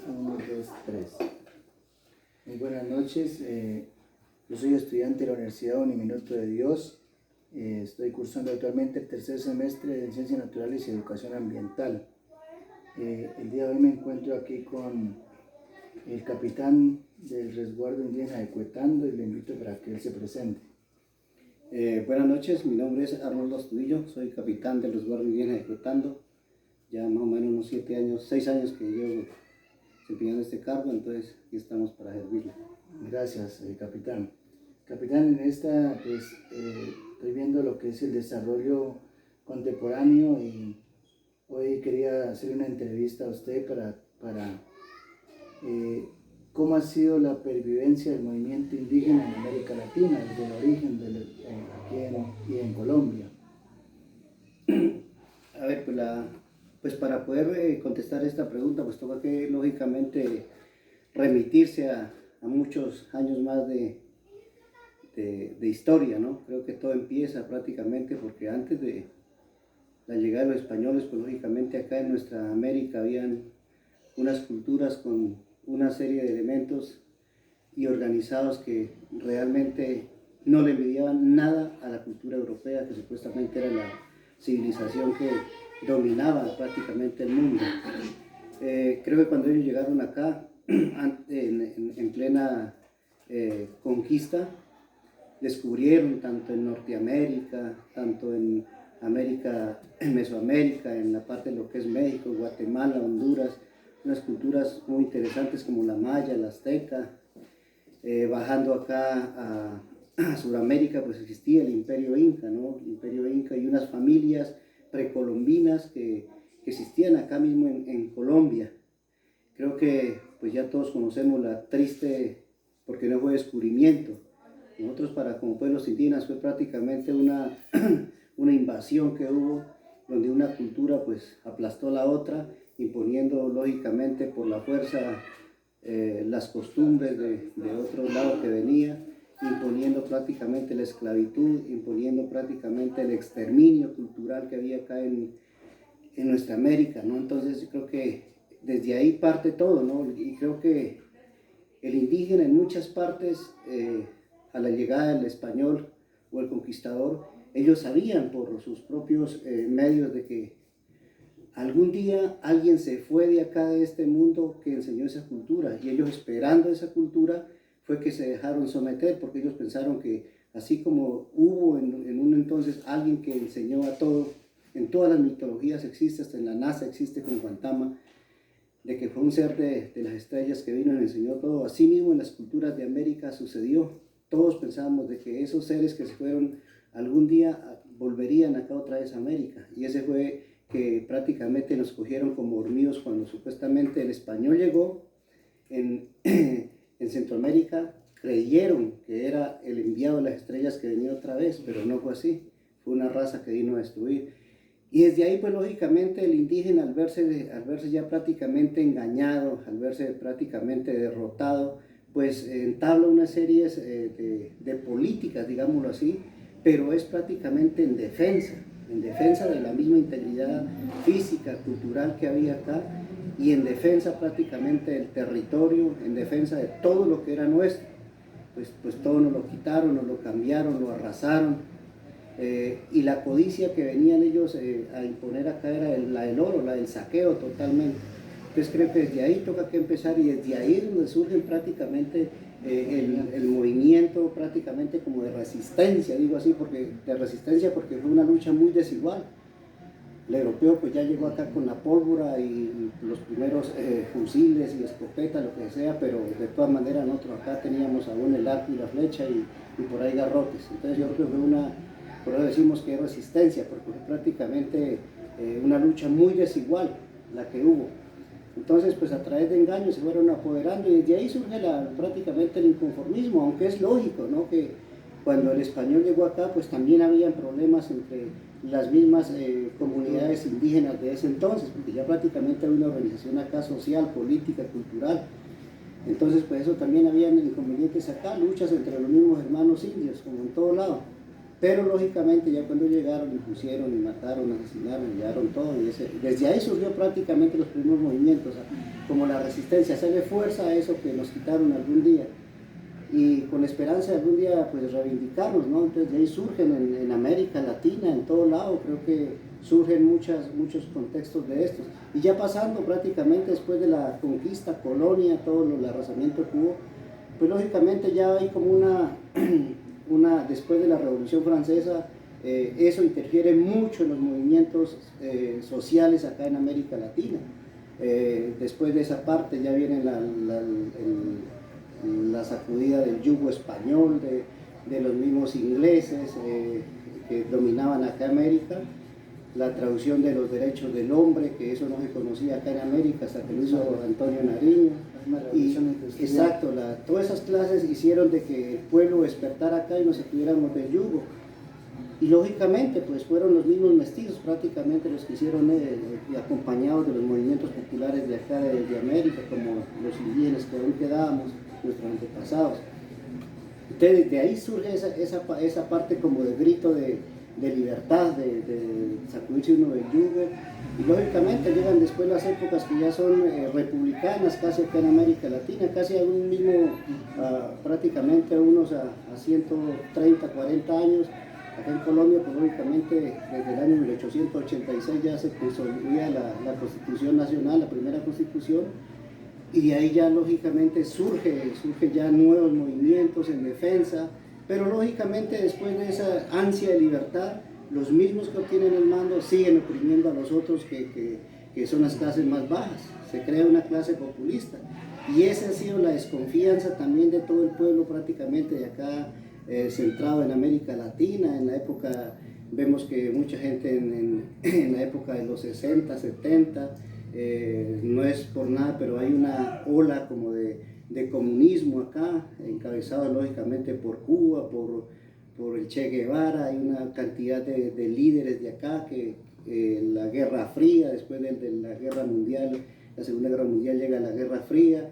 Uno, dos, tres. Muy buenas noches. Yo soy estudiante de la Universidad Uniminuto de Dios. Estoy cursando actualmente el tercer semestre de Ciencias Naturales y Educación Ambiental. El día de hoy me encuentro aquí con el capitán del resguardo indígena de Cuetando y le invito para que él se presente. Buenas noches, mi nombre es Arnoldo Astudillo, soy capitán del resguardo indígena de Cuetando. Ya más o menos unos 6 años que llevo desempeñando este cargo, entonces aquí estamos para servirle. Gracias, capitán. Capitán, en esta estoy viendo lo que es el desarrollo contemporáneo y hoy quería hacer una entrevista a usted para cómo ha sido la pervivencia del movimiento indígena en América Latina, desde el origen aquí en Colombia. A ver, pues para poder contestar esta pregunta, pues toca que lógicamente remitirse a muchos años más de historia, ¿no? Creo que todo empieza prácticamente porque antes de la llegada de los españoles, pues lógicamente acá en nuestra América habían unas culturas con una serie de elementos y organizados que realmente no le envidiaban nada a la cultura europea, que supuestamente era la civilización que dominaba prácticamente el mundo. Creo que cuando ellos llegaron acá, en plena conquista, descubrieron tanto en Norteamérica, tanto en América, en Mesoamérica, en la parte de lo que es México, Guatemala, Honduras, unas culturas muy interesantes como la maya, la azteca. Bajando acá a Sudamérica, pues existía el Imperio Inca, ¿no? El Imperio Inca y unas familias precolombinas que existían acá mismo en Colombia. Creo que pues ya todos conocemos la triste, porque no fue descubrimiento. Nosotros como pueblos indígenas fue prácticamente una invasión que hubo, donde una cultura pues aplastó a la otra, imponiendo lógicamente por la fuerza las costumbres de otro lado que venía, imponiendo prácticamente la esclavitud, imponiendo prácticamente el exterminio cultural que había acá en nuestra América, ¿no? Entonces yo creo que desde ahí parte todo, ¿no? Y creo que el indígena en muchas partes, a la llegada del español o el conquistador, ellos sabían por sus propios medios de que algún día alguien se fue de acá, de este mundo, que enseñó esa cultura, y ellos esperando esa cultura fue que se dejaron someter, porque ellos pensaron que así como hubo en un entonces alguien que enseñó a todo, en todas las mitologías existe, hasta en la NASA existe con Guantama, de que fue un ser de las estrellas que vino y enseñó todo, así mismo en las culturas de América sucedió. Todos pensábamos de que esos seres que se fueron algún día volverían acá otra vez a América, y ese fue que prácticamente nos cogieron como dormidos cuando supuestamente el español llegó en Centroamérica. Creyeron que era el enviado de las estrellas que venía otra vez, pero no fue así, fue una raza que vino a destruir. Y desde ahí pues lógicamente el indígena al verse ya prácticamente engañado, al verse prácticamente derrotado, pues entabla una serie de políticas, digámoslo así, pero es prácticamente en defensa de la misma integridad física, cultural que había acá, y en defensa prácticamente del territorio, en defensa de todo lo que era nuestro. Pues todo nos lo quitaron, nos lo cambiaron, lo arrasaron, y la codicia que venían ellos a imponer acá era la del oro, la del saqueo totalmente. Entonces creo que desde ahí toca que empezar, y desde ahí es donde surge prácticamente el movimiento prácticamente como de resistencia, digo así, porque fue una lucha muy desigual. El europeo pues ya llegó acá con la pólvora y los primeros fusiles y escopetas, lo que sea, pero de todas maneras nosotros acá teníamos aún el arco y la flecha y por ahí garrotes. Entonces yo creo que fue por eso decimos que es resistencia, porque fue prácticamente una lucha muy desigual la que hubo. Entonces, pues a través de engaños se fueron apoderando, y desde ahí surge prácticamente el inconformismo, aunque es lógico, ¿no? Que cuando el español llegó acá, pues también habían problemas entre las mismas comunidades indígenas de ese entonces, porque ya prácticamente había una organización acá social, política, cultural. Entonces, pues eso también habían inconvenientes acá, luchas entre los mismos hermanos indios, como en todo lado. Pero lógicamente ya cuando llegaron, impusieron y mataron, asesinaron, llevaron todo. Y desde ahí surgió prácticamente los primeros movimientos, como la resistencia, hacerle fuerza a eso que nos quitaron algún día. Y con la esperanza de algún día pues reivindicarnos, ¿no? Entonces de ahí surgen en América Latina, en todo lado, creo que surgen muchos contextos de estos. Y ya pasando prácticamente después de la conquista, colonia, todo el arrasamiento que hubo, pues lógicamente ya hay como después de la Revolución Francesa, eso interfiere mucho en los movimientos sociales acá en América Latina. Después de esa parte ya viene la sacudida del yugo español, de los mismos ingleses que dominaban acá América, la traducción de los derechos del hombre, que eso no se conocía acá en América hasta que lo hizo Antonio Nariño. Exacto, todas esas clases hicieron de que el pueblo despertara acá y nos tuviéramos del yugo. Y lógicamente pues fueron los mismos mestizos prácticamente los que hicieron, acompañados de los movimientos populares de acá de América, como los indígenas que aún quedábamos, nuestros antepasados. Entonces de ahí surge esa parte como de grito de libertad, de sacudirse uno del yugo. Y lógicamente llegan después las épocas que ya son republicanas, casi acá en América Latina, casi a un mismo, prácticamente unos a 130, 40 años. Acá en Colombia, pues lógicamente desde el año 1886 ya se consolidó la Constitución Nacional, la primera Constitución, y ahí ya lógicamente surge ya nuevos movimientos en defensa, pero lógicamente después de esa ansia de libertad, los mismos que obtienen el mando siguen oprimiendo a los otros que son las clases más bajas. Se crea una clase populista y esa ha sido la desconfianza también de todo el pueblo prácticamente de acá, centrado en América Latina. En la época, vemos que mucha gente en la época de los 60, 70, no es por nada, pero hay una ola como de comunismo acá, encabezado lógicamente por Cuba, por el Che Guevara. Hay una cantidad de líderes de acá que la Guerra Fría, después de la Guerra Mundial, la Segunda Guerra Mundial, llega la Guerra Fría.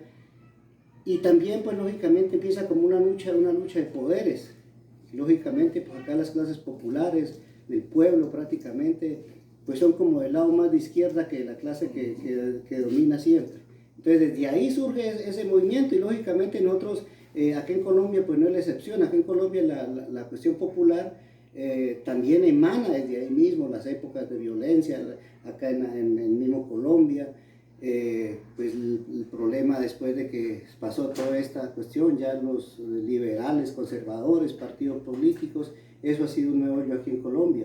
Y también, pues lógicamente empieza como una lucha de poderes. Lógicamente, pues acá las clases populares del pueblo prácticamente, pues son como del lado más de izquierda que la clase que domina siempre. Entonces, desde ahí surge ese movimiento y lógicamente nosotros, acá en Colombia, pues no es la excepción. Acá en Colombia la cuestión popular también emana desde ahí mismo, las épocas de violencia, acá en mismo Colombia. Pues el problema después de que pasó toda esta cuestión, ya los liberales, conservadores, partidos políticos, eso ha sido un meollo aquí en Colombia.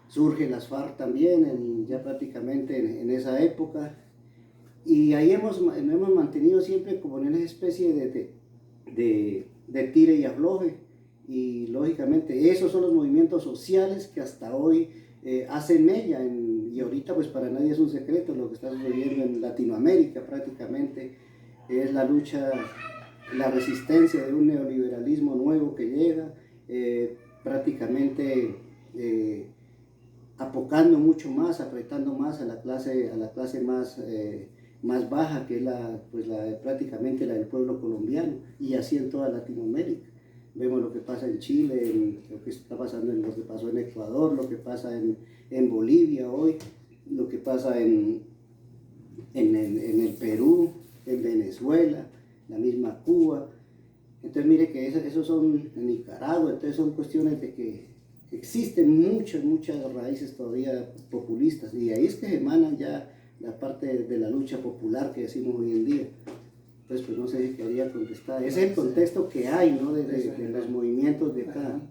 Surgen las FARC también, ya prácticamente en esa época, y ahí hemos mantenido siempre como en una especie de tire y afloje, y lógicamente esos son los movimientos sociales que hasta hoy hacen mella, y ahorita pues para nadie es un secreto lo que está sucediendo en Latinoamérica prácticamente, es la lucha, la resistencia de un neoliberalismo nuevo que llega, prácticamente apocando mucho más, apretando más a la clase más baja, que es prácticamente la del pueblo colombiano, y así en toda Latinoamérica. Vemos lo que pasa en Chile, lo que está pasando lo que pasó en Ecuador, lo que pasa en Bolivia hoy, lo que pasa en el Perú, en Venezuela, la misma Cuba. Entonces mire que esos son en Nicaragua. Entonces son cuestiones de que existen muchas raíces todavía populistas, y ahí es que emanan ya la parte de la lucha popular que decimos hoy en día. Entonces, pues no sé si quería contestar. Ese es el contexto que hay, ¿no? de los movimientos de acá.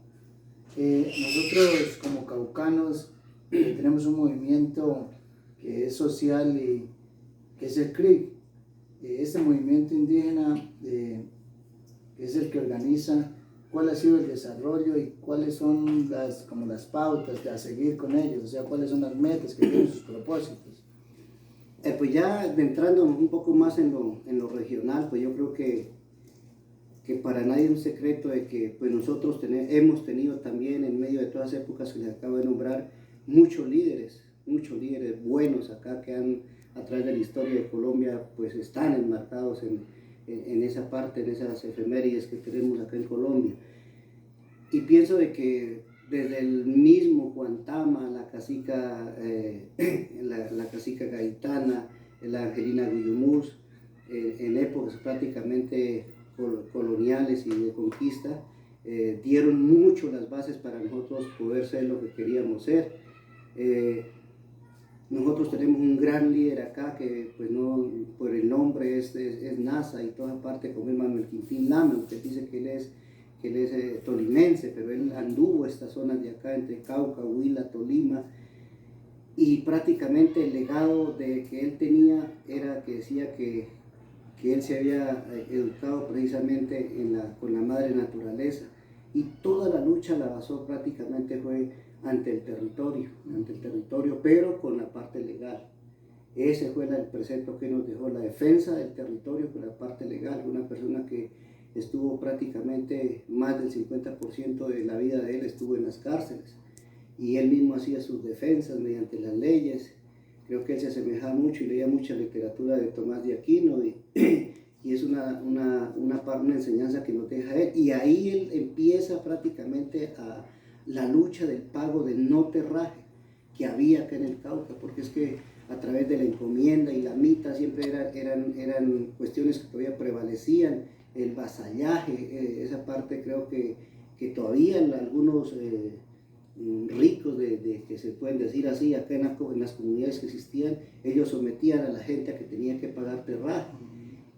Nosotros como caucanos tenemos un movimiento que es social y que es el CRIC. Este movimiento indígena es el que organiza cuál ha sido el desarrollo y cuáles son las pautas a seguir con ellos, o sea, cuáles son las metas que tienen sus propósitos. Pues ya entrando un poco más en lo regional, pues yo creo que para nadie es un secreto de que pues nosotros hemos tenido también, en medio de todas las épocas que les acabo de nombrar, muchos líderes buenos acá que a través de la historia de Colombia pues están enmarcados en esa parte, en esas efemérides que tenemos acá en Colombia. Y pienso de que desde el mismo Juantama, la cacica, la cacica Gaitana, la Angelina Guyumús, en épocas prácticamente coloniales y de conquista, dieron mucho las bases para nosotros poder ser lo que queríamos ser. Nosotros tenemos un gran líder acá que pues no, por el nombre es NASA y toda parte, como el Manuel Quintín Lama, que dice que él es tolimense, pero él anduvo estas zonas de acá entre Cauca, Huila, Tolima, y prácticamente el legado que él tenía era que decía que él se había educado precisamente con la madre naturaleza, y toda la lucha la basó prácticamente fue ante el territorio, pero con la parte legal. Ese fue el precepto que nos dejó, la defensa del territorio con la parte legal. Una persona que estuvo prácticamente más del 50% de la vida de él estuvo en las cárceles, y él mismo hacía sus defensas mediante las leyes. Creo que él se asemejaba mucho y leía mucha literatura de Tomás de Aquino, y es una enseñanza que nos deja él. Y ahí él empieza prácticamente a la lucha del pago del no terraje que había acá en el Cauca, porque es que a través de la encomienda y la mita siempre eran cuestiones que todavía prevalecían, el vasallaje, esa parte creo que todavía algunos ricos que se pueden decir así, acá en las comunidades que existían, ellos sometían a la gente a que tenía que pagar terraje.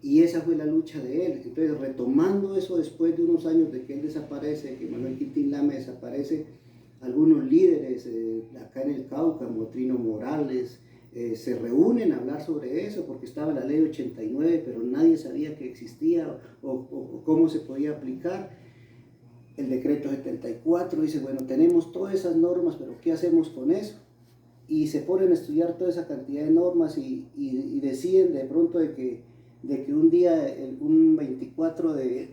Y esa fue la lucha de él. Entonces, retomando eso después de unos años de que él desaparece, que Manuel Quintín Lama desaparece, algunos líderes acá en el Cauca, Motrino Morales, se reúnen a hablar sobre eso, porque estaba la ley 89, pero nadie sabía que existía o cómo se podía aplicar. El decreto 74 dice, bueno, tenemos todas esas normas, pero ¿qué hacemos con eso? Y se ponen a estudiar toda esa cantidad de normas y deciden de pronto de que un día, un 24 de